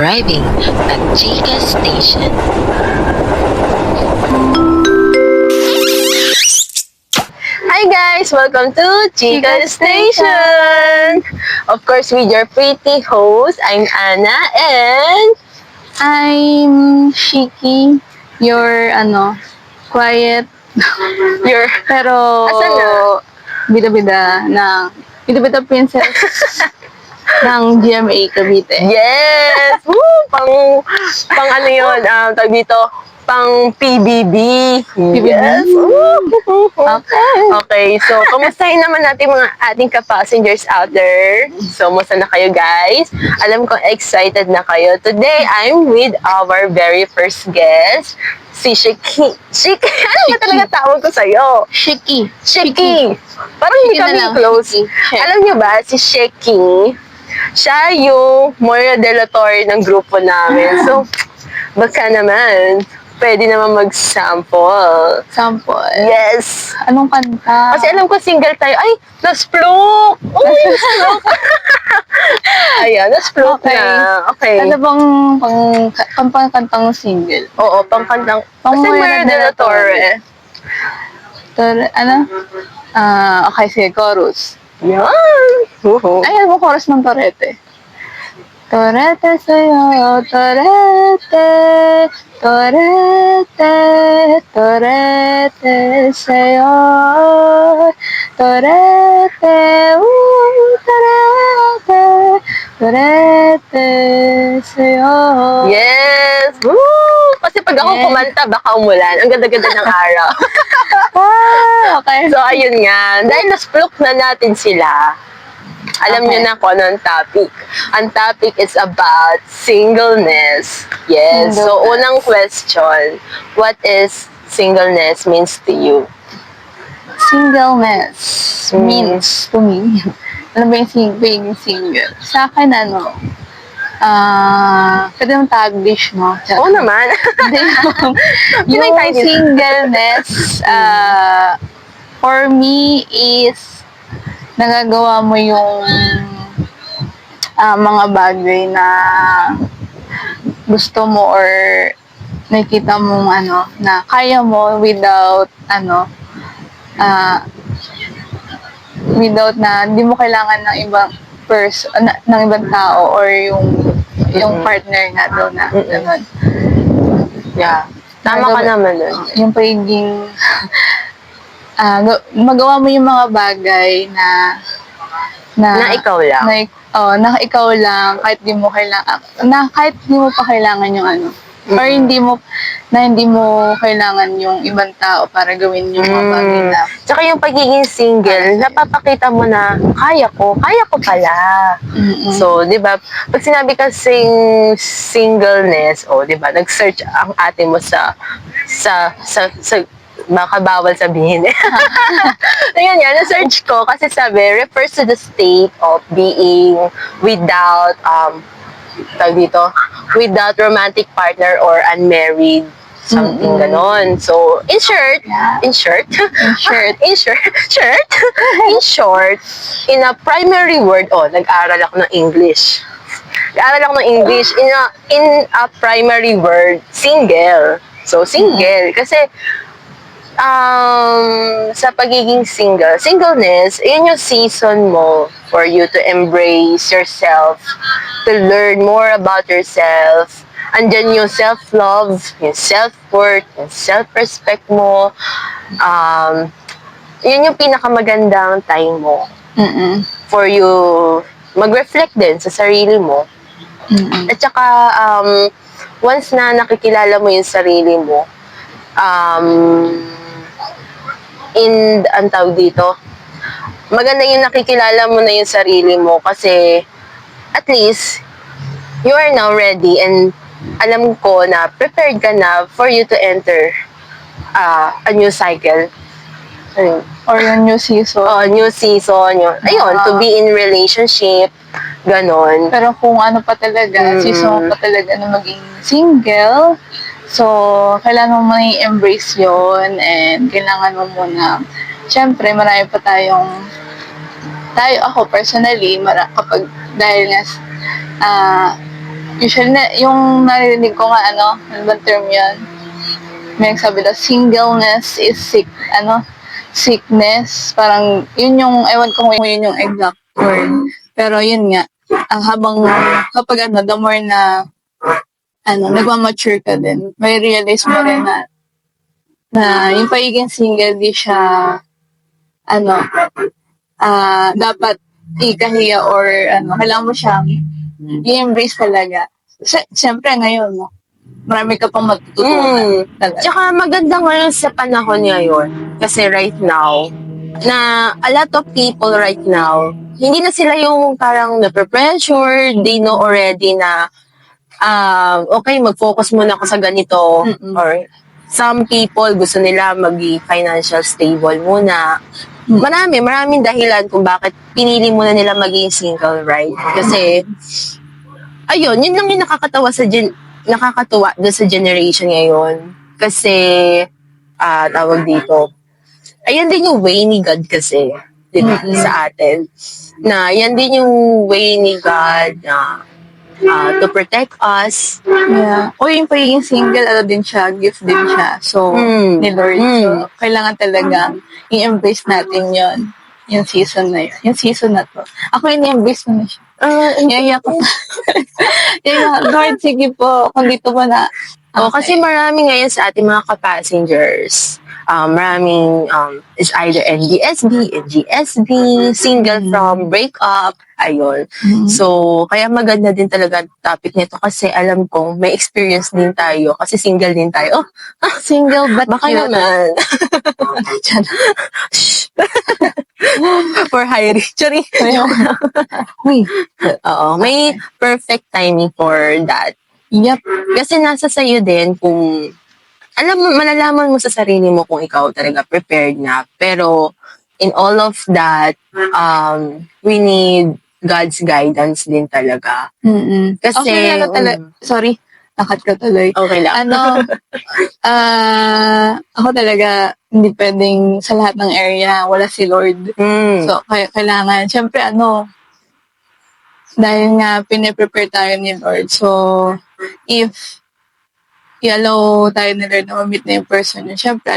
arriving at Chica Station. Hi guys! Welcome to Chica Station! Of course, with your pretty host, I'm Anna and... I'm Shiki, your quiet, Your... pero Asan na? bida-bida princess ng GMA Cavite. Yes! Woo! Pang ano yun, tawag dito, pang PBB. Yes! Woo! Okay, so kamustahin naman natin mga ating ka-passengers out there. So, musta na kayo guys? Alam ko excited na kayo. Today, I'm with our very first guest, si Shiki. Shiki? Ano ba talaga tawag ko sa'yo? Shiki. Shiki. Parang hindi Shiki na kami lang, close. Shiki. Alam niyo ba, si Shiki, siya yung Moira de la Torre ng grupo namin. So, baka naman, pwede naman mag-sample. Sample. Yes! Anong kanta? Kasi alam ko single tayo. Ay, nasplok! Uy, nasplok! Ayan, nasplok Okay. na. Okay. Ano bang kantang single? Oo, pangkantang. Pang Kasi Moira Moira de la Torre. Okay, sige, chorus. Yan! Ay, ano chorus ng Torete? Torete sa'yo, Torete, Torete, Torete sa'yo, Torete, Torete, Torete sa'yo. Yes! Woo! Kasi pag ako Yes. kumanta, baka umulan. Ang ganda-ganda ng araw. Okay. So, ayun nga. Dahil nasplok na natin sila, alam Okay. niyo na kung ano ang topic. Ang topic is about singleness. Yes. So, Singleness. unang question, what is singleness means to you? Singleness Mm. means to me. Ano ba yung being single? Sa akin, pwede yung taglish, no? Oo naman. Hindi, Pinay yung tayo dito. singleness, for me is nagagawa mo yung mga bagay na gusto mo or nakikita mong na kaya mo without without na hindi mo kailangan ng ibang person, ng ibang tao or yung partner nga daw na gano'n. Yeah. Tama ka naman nun. Yung pagiging magawa mo yung mga bagay na Na ikaw lang. Na ikaw lang kahit di mo pa kailangan yung or hindi mo kailangan yung ibang tao para gawin yung mga bagay na Tsaka yung pagiging single, napapakita mo na, kaya ko pala. So, di ba, pag sinabi kasing singleness, di ba, nag-search ang ate mo sa baka bawal sabihin eh. Ayun yan, na-search ko kasi sabi, refers to the state of being without, tawag dito, without romantic partner or unmarried, something ganon. So, in short, in a primary word, nag-aral ako ng English. In a primary word, single. So, single. Kasi, sa pagiging singleness, yun yung season mo for you to embrace yourself, to learn more about yourself. Andyan yung self-love, yung self-worth, yung self-respect mo. Yun yung pinakamagandang time mo for you mag-reflect din sa sarili mo. At saka, once na nakikilala mo yung sarili mo, ang tawag dito, maganda yung nakikilala mo na yung sarili mo kasi at least you are now ready and alam ko na prepared ka na for you to enter a new cycle. or yung new season. New season. To be in relationship. Ganon. Pero kung pa talaga, season mo pa talaga na maging single, so, kailangan mo i-embrace yon and kailangan mo muna, syempre, marami pa ako personally, kapag, dahil nga, Usually, yung narinig ko nga, ano bang term yun? May nagsabi daw, singleness is sickness. Parang, yun yung, ewan ko kung yun yung exact word. Pero yun nga, kapag the more na, nagmamature ka din, may realize mo rin na yung pagiging single, di siya, dapat ikahiya or, kailangan mo siyang i-embrace talaga. Siyempre, ngayon, marami ka pang matututunan. Talaga. Tsaka maganda ngayon sa panahon ngayon. Kasi right now, na a lot of people right now, hindi na sila yung parang na-pressure. They know already na, okay, mag-focus muna ako sa ganito. Or some people gusto nila maging financial stable muna. Maraming dahilan kung bakit pinili muna nila maging single, right? Kasi, ayun, yun lang yung nakakatuwa doon sa generation ngayon. Kasi, tawag dito, ayan din yung way ni God kasi, diba, sa atin. Na, yan din yung way ni God na to protect us. Yeah. O yung pagiging single, din siya, gift din siya. So, ni Lord. So, kailangan talaga i-embrace natin yon yung season na yun. Yung season na to. Ako i-embrace mo na siya. Yaya ko. Lord, sige po, kung dito mo na. Okay. Kasi marami ngayon sa ating mga ka-passengers, maraming is either NDSB, NGSB, single from breakup, ayun. So, kaya maganda din talaga topic nito kasi alam kong may experience din tayo kasi single din tayo. Single but baka cute. naman. For high reach. Oo, may perfect timing for that. Yep. Kasi nasa sayo din kung malalaman mo sa sarili mo kung ikaw talaga prepared na. Pero in all of that, we need God's guidance din talaga. Kasi, okay, sorry, nakat ka tuloy. Okay lang. Ako talaga, hindi pwedeng sa lahat ng area, wala si Lord. So, kailangan, syempre, dahil nga, piniprepare tayo ni Lord. So, if i-allow tayo ni Lord na ma-meet na yung person yun, syempre,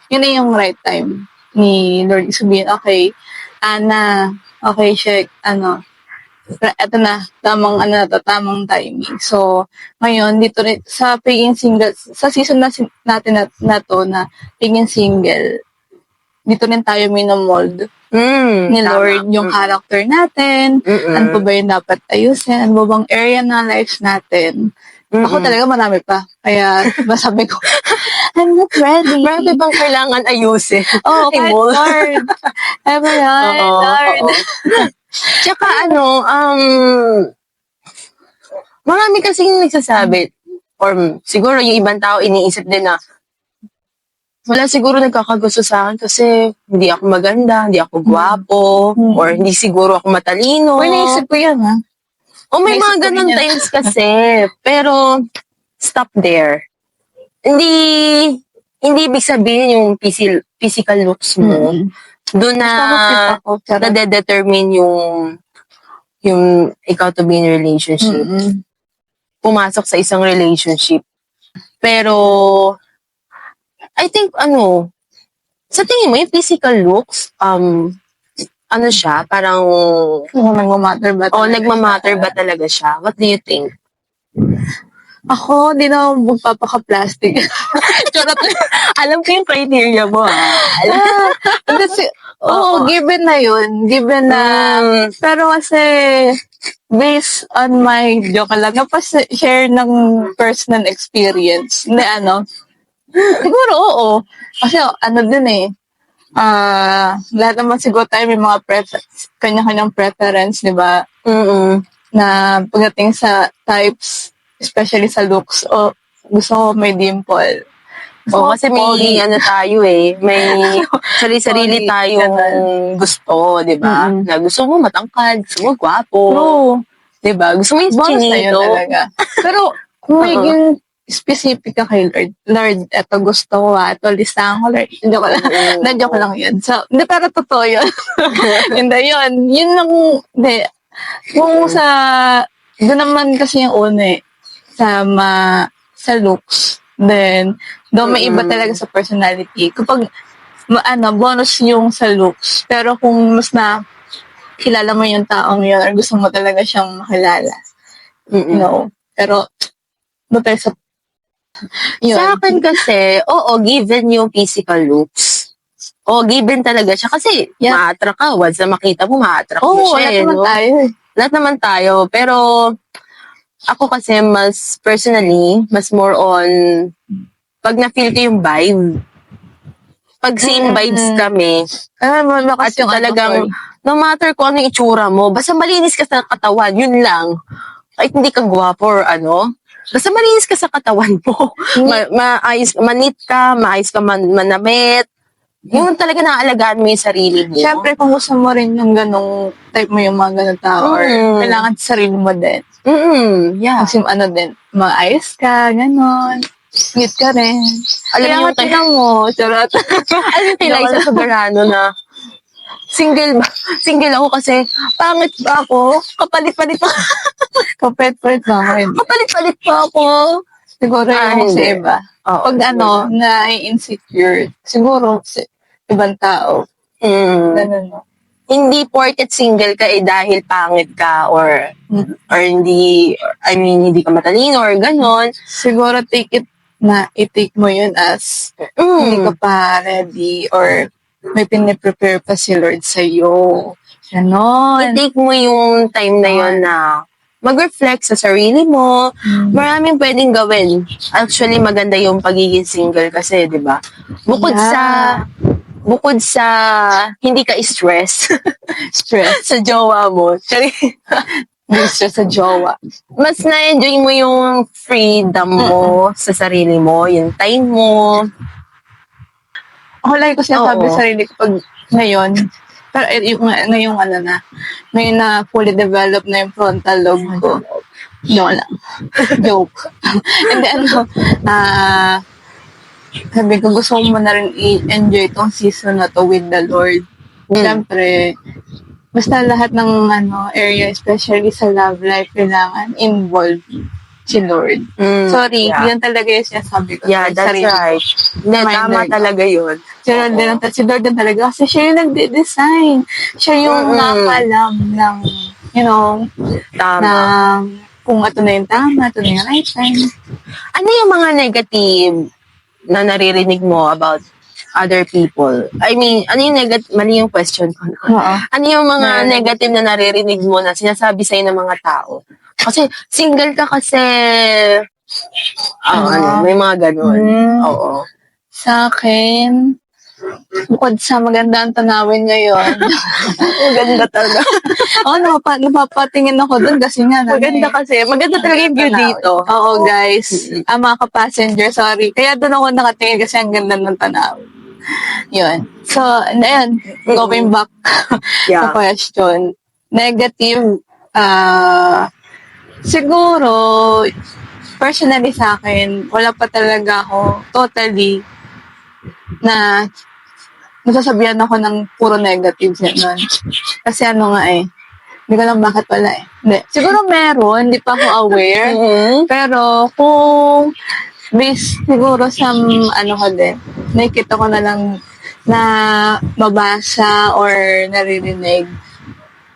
yun na yung right time ni Lord. Sabihin, okay, Ana, okay, Shek, eto na, tamang timing. So, ngayon, dito rin, sa pagiging single, sa season natin na to, na pagiging single, dito rin tayo minomold ni Lord, yung character natin, ano pa ba yung dapat ayusin, ano ba bang area na lives natin. Ako talaga marami pa. Kaya, masabi ko, I'm not ready. Marami bang kailangan ayusin? Kahit Lord. Lord. Tsaka marami kasing nagsasabi, or siguro yung ibang tao iniisip din na, wala siguro nagkakagusto sa akin kasi hindi ako maganda, hindi ako gwapo, or hindi siguro ako matalino. Naisip ko yan, ha? May mga ganun times kasi. Pero, stop there. Hindi ibig sabihin yung physical looks mo. Doon na nade-determine yung ikaw to be in a relationship. Pumasok sa isang relationship. Pero, I think, sa tingin mo, yung physical looks, siya, parang... nagmamatter ba talaga nagmamatter ba talaga siya? What do you think? Ako, di na magpapaka-plastic. Alam ko yung criteria mo, ha? Kasi, given na yun. Given na... Pero kasi, based on my joke lang, share ng personal experience. Hindi, siguro, oo. Kasi, din eh. Lahat naman siguro tayo may mga kanya-kanyang preference, di ba? Na pagdating sa types, especially sa looks, gusto ko may dimple. Kasi may tayo eh. May sarili-sarili tayong gusto, di ba? Na gusto mo matangkad, gusto mo gwapo. True. Di ba? Gusto mo yung chinito. Pero, kung maging specific ka kay Lord, eto gusto ko eto listahan ko, Lord. Joke lang yun. So, hindi, pero totoo yun. Hindi yun. Yun lang, hindi. Kung doon naman kasi yung una eh. sa looks. Then, may iba talaga sa personality. Kapag bonus yung sa looks. Pero kung mas na kilala mo yung taong yun or gusto mo talaga siyang makilala. No. Pero, tayo sa yun. Sa akin kasi, oo, given yung physical looks. Oo, given talaga siya. Kasi, ma-attract ka. Once na makita mo, ma-attract mo siya. Lahat naman tayo. Lahat naman tayo. Pero, ako kasi, mas personally, mas more on, pag na-feel ko yung vibe. Pag same vibes kami, at talagang, no matter kung ano yung itsura mo, basta malinis ka sa katawan, yun lang. Kahit hindi ka gwapo or ano, basta malinis ka sa katawan mo. Maayos, manit ka, maayos ka manamit. Yung talaga naaalagaan mo yung sarili mo. Siyempre, kung gusto mo rin yung ganong type mo yung mga ganong tao or kailangan sa sarili mo din. Yeah. Kasi din, maayos ka, ganon. Ngit ka rin. Alam mo tingnan mo, charot. Alam mo kay Liza Soberano na single ako kasi pangit ba ako? Kapalit-palit pa. Kapet-pet ba ako? Kapalit-palit pa ako. Siguro yung sa iba. Pag na-insecure, siguro sa ibang tao. Ganun. Hindi porket single ka dahil pangit ka or hindi, hindi ka matalino or ganon. Siguro i-take mo yun as hindi ka pa ready or may piniprepare pa si Lord sa'yo. Ganon. I-take mo yung time na yun na mag-reflect sa sarili mo. Maraming pwedeng gawin. Actually, maganda yung pagiging single kasi, di ba? Bukod sa hindi ka stress sa jowa mo. Stress sa jowa. Mas na-enjoy mo yung freedom mo sa sarili mo, yung time mo. Ako lagi ko sinasabi sa sarili ko pag ngayon, pero ngayong ngayon na fully developed na yung frontal lobe ko. No lang. Joke. And then, sabi ko, gusto ko na rin i-enjoy tong season na to with the Lord. Siyempre, basta lahat ng area, especially sa love life, kailangan involved si Lord. Sorry, yun talaga yung sinasabi ko. Yeah, that's right. Tama talaga yun. Si Lord din talaga. Kasi siya yung nagde-design. Siya yung nakakalam ng, Tama. Kung ito na yung tama, ito na yung right time. Ano yung mga negative na naririnig mo about other people? I mean, ano yung mali yung question ko. Ano yung mga negative na naririnig mo na sinasabi sa'yo ng mga tao? Kasi single ka kasi, may mga ganun. Oo. Sa akin, bukod sa maganda ang tanawin ngayon. Maganda talaga. Napapatingin ako dun kasi nga. Maganda kasi. Maganda talaga yung view dito. Oo, guys. Mga ka-passenger, sorry. Kaya dun ako nakatingin kasi ang ganda ng tanawin. Yun. So, ayun. Going back sa question. Negative, siguro, personally sa akin, wala pa talaga ako totally na nasasabihan ako ng puro negatives yan. Kasi hindi ko lang bakit wala eh. Hindi. Siguro meron, hindi pa ako aware. Pero kung based siguro sa nakikita ko na lang na mabasa or naririnig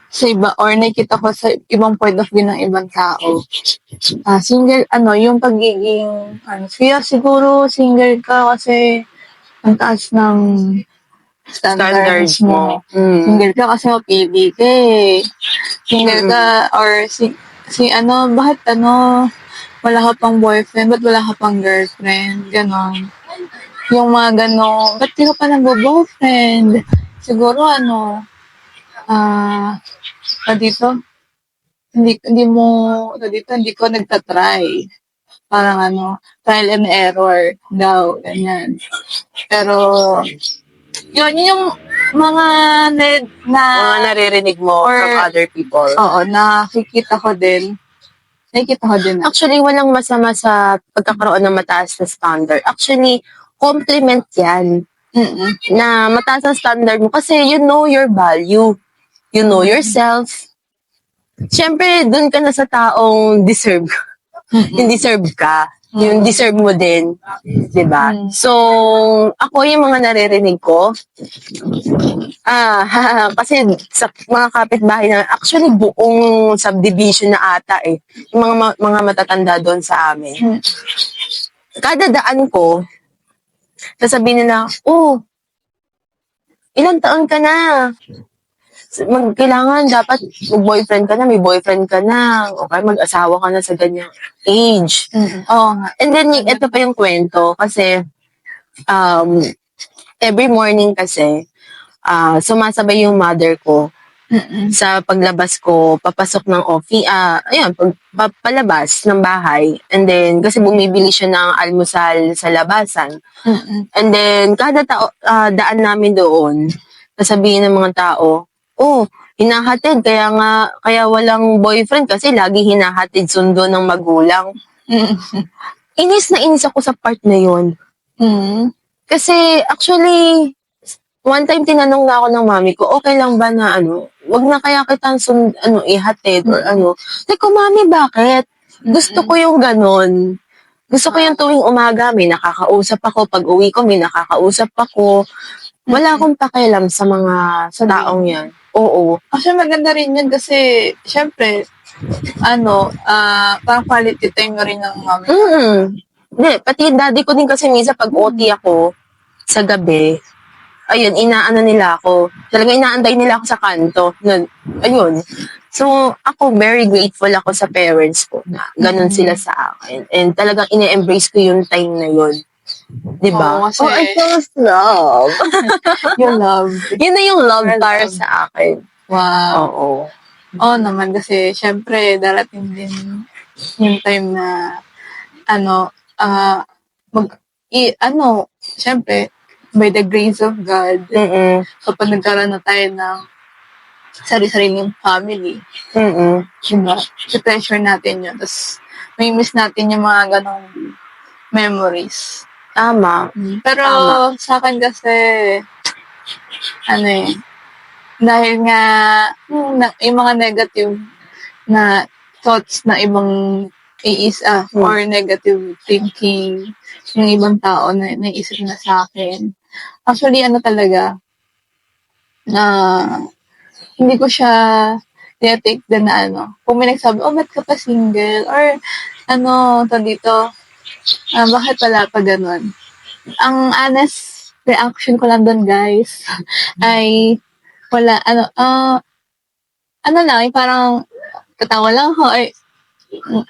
sa iba or nakikita ko sa ibang point of view ng ibang tao. Single, yung pagiging, siguro single ka kasi ang taas ng standards mo. Single ka kasi mapili ka eh. Single ka or bakit wala ka pang boyfriend, ba't wala ka pang girlfriend, ganon. Yung mga ganon, ba't di ka pa nag-boyfriend? Siguro hindi ko nagtatry. Parang trial and error daw, ganyan. Pero, yun yung mga naririnig mo from other people. Oo, nakikita ko din. Actually, walang masama sa pagkakaroon ng mataas na standard. Actually, compliment yan. Na mataas ang standard mo kasi you know your value. You know yourself. Siyempre, dun ka na sa taong deserve. Yung deserve ka. Yung deserve mo din. 'Di ba? So, ako yung mga naririnig ko, kasi sa mga kapitbahay na, actually buong subdivision na ata eh. Yung mga matatanda doon sa amin. Kada daan ko, sasabihin nila, oh, ilang taon ka na? Kailangan dapat mag-boyfriend ka na, may boyfriend ka na, o kaya mag-asawa ka na sa ganyang age. Oo nga. And then, ito pa yung kwento, kasi, every morning kasi, sumasabay yung mother ko sa paglabas ko, papasok ng office, ayun, palabas ng bahay. And then, kasi bumibili siya ng almusal sa labasan. And then, kada daan namin doon, sasabihin ng mga tao, oh, hinahatid, kaya walang boyfriend kasi lagi hinahatid sundo ng magulang. Inis na inis ako sa part na yun. Kasi, actually, one time tinanong na ako ng mami ko, okay lang ba na wag na kaya kitang ihatid or Sabi ko, mami, bakit? Gusto ko yung ganon. Gusto ko yung tuwing umaga, may nakakausap ako. Pag uwi ko, may nakakausap ako. Wala akong pakialam sa taong yan. Oo. Actually, maganda rin yun kasi, syempre, parang quality time mo rin ng mami. Hindi, pati yung daddy ko din kasi minsan pag OT ako sa gabi, ayun, inaano nila ako. Talagang inaantay nila ako sa kanto. Ayun. So, ako, very grateful ako sa parents ko na ganun sila sa akin. And talagang ine-embrace ko yung time na yun. Diba? Oo, kasi- I felt love. Yung love. Yun na yung love Real para love. sa akin. Wow. Oo. Oo naman kasi syempre darating din yung time na syempre by the grace of God kapag nagkaroon na tayo ng sarili-sariling family, diba? I-treasure natin yun. Tapos may miss natin yung mga ganong memories. Tama. Pero Tama. sa akin kasi dahil nga yung mga negative na thoughts na ibang or negative thinking ng ibang tao na naisip na sa akin. Actually, talaga, hindi ko siya take na kung may nagsabi, oh, ba't ka pa single? Or, bakit wala pa ganun? Ang honest reaction ko lang doon, guys, ay, wala, lang, parang, tatawa lang ako, ay,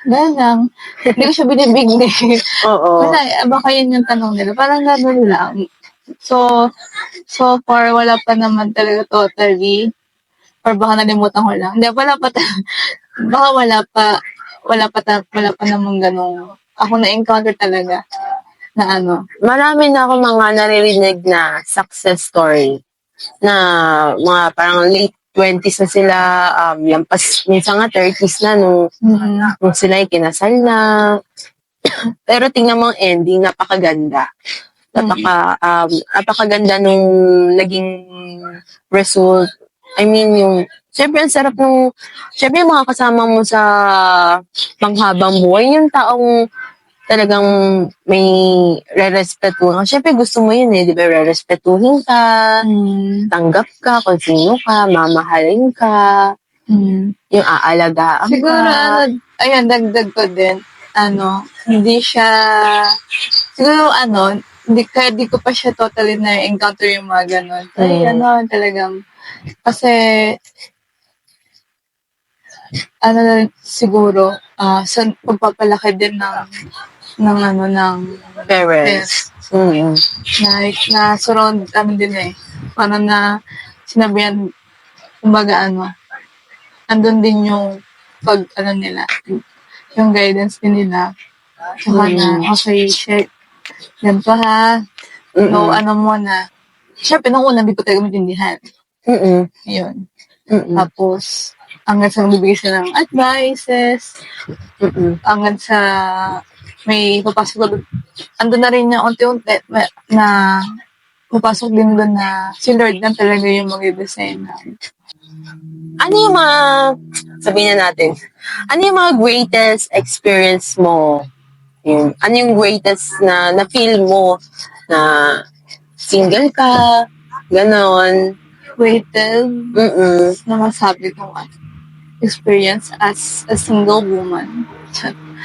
gano'n lang. Hindi ko siya binibigay. Oo. Wala, baka yun yung tanong nila. Parang gano'n lang. So far, wala pa naman talaga totally. Or baka nalimutan ko lang. Hindi, wala pa baka wala pa namang gano'ng, ako na-encounter talaga na Marami na ako mga naririnig na success story na mga parang late 20s na sila, minsan nga 30s na nung sila ay kinasal na. Pero tingnan mo ang ending, napakaganda. Napakaganda nung naging result. I mean, syempre ang sarap syempre yung mga kasama mo sa panghabang buhay, yung taong talagang may re-respetuhin ka. Syempre gusto mo yun di ba? Re-respetuhin ka, tanggap ka, kung sino ka, mamahalin ka, yung aalagaan siguro, ka. dagdag ko din, hindi siya, siguro, hindi ko pa siya totally na-encounter yung mga ganon. Ay, talagang, kasi, siguro, sa pagpapalaki din ng Parents. na surround kami din parang na sinabihan, kumbaga andun din yung nila, yung guidance din nila. Saka na, okay, check. Ganito ha. No, muna. Siyempre, nung una, hindi ko talaga maintindihan. Yun. Tapos, hanggang sa magbibigay sila ng advices, hanggang sa may papasok doon. Andun na rin yung unti-unti na papasok din doon na si Lord na talaga yung mag-design na. Ano yung mga sabihin na natin, ano yung mga greatest experience mo? Yun. Ano yung greatest na na-feel mo na single ka, ganon. Greatest Mm-mm. na masabi ko experience as a single woman.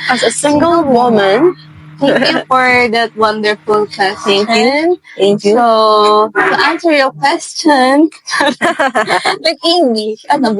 As a single woman, Thank you for that wonderful question. thank you. So, to answer your question, like English, ano,